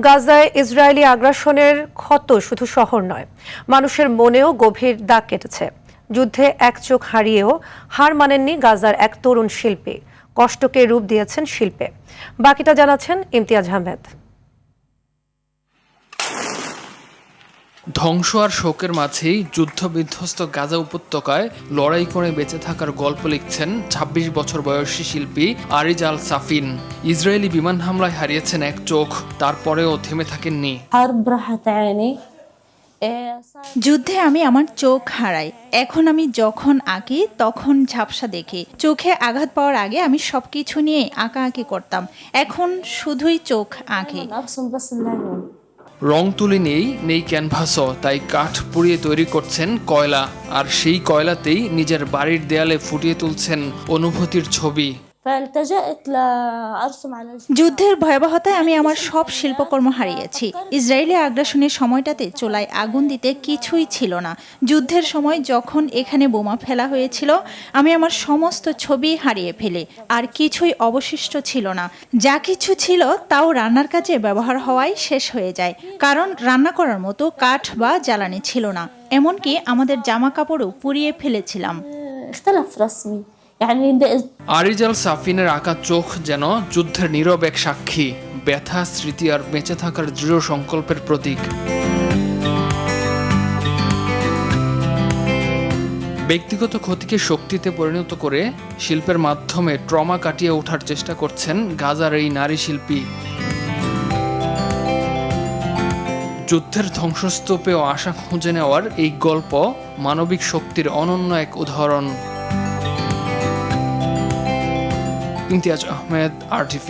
গাজায় ইসরায়েলি আগ্রাসনের ক্ষত শুধু শহর নয়, মানুষের মনেও গভীর দাগ কেটেছে। যুদ্ধে এক চোখ হারিয়েও হার মানেননি গাজার এক তরুণ শিল্পী। কষ্টকে রূপ দিয়েছেন শিল্পে। বাকিটা জানাচ্ছেন ইমতিয়াজ আহমেদ। ধ্বংস আর শোকের মাঝেই যুদ্ধবিধ্বস্ত গাজা উপত্যকায় লড়াই করে বেঁচে থাকার গল্প লিখছেন ২৬ বছর বয়সী শিল্পী আরিজ আল সাফিন। ইসরায়েলি বিমান হামলায় হারিয়েছেন এক চোখ, তারপরেও থেমে থাকেননি। যুদ্ধে আমি আমার চোখ হারাই। এখন আমি যখন আঁকি তখন ঝাপসা দেখি। চোখে আঘাত পাওয়ার আগে আমি সবকিছু নিয়ে আঁকাআঁকি করতাম, এখন শুধুই চোখ আঁকি। রং তুলি নেই ক্যানভাসও, তাই কাঠ পুড়িয়ে তৈরি করছেন কয়লা, আর সেই কয়লাতেই নিজের বাড়ির দেয়ালে ফুটিয়ে তুলছেন অনুভূতির ছবি। যুদ্ধের ভয়াবহতায় আমি আমার সব শিল্পকর্ম হারিয়েছি। ইসরায়েলি আগ্রাসনের সময়টাতে চুলায় আগুন দিতে কিছুই ছিল না। যুদ্ধের সময় যখন এখানে বোমা ফেলা হয়েছিল, আমি আমার সমস্ত ছবি হারিয়ে ফেলি, আর কিছুই অবশিষ্ট ছিল না। যা কিছু ছিল তাও রান্নার কাজে ব্যবহার হওয়ায় শেষ হয়ে যায়, কারণ রান্না করার মতো কাঠ বা জ্বালানি ছিল না। এমনকি আমাদের জামা কাপড়ও পুড়িয়ে ফেলেছিলাম। আরিজ আল সাফিনের আঁকা চোখ যেন যুদ্ধের নীরব এক সাক্ষী, ব্যথা, স্মৃতি আর বেঁচে থাকার দৃঢ় সংকল্পের প্রতীক। ব্যক্তিগত ক্ষতিকে শক্তিতে পরিণত করে শিল্পের মাধ্যমে ট্রমা কাটিয়ে ওঠার চেষ্টা করছেন গাজার এই নারী শিল্পী। যুদ্ধের ধ্বংসস্তূপেও আশা খুঁজে নেওয়ার এই গল্প মানবিক শক্তির অনন্য এক উদাহরণ। ইমতিয়াজ আহমেদ, RTV।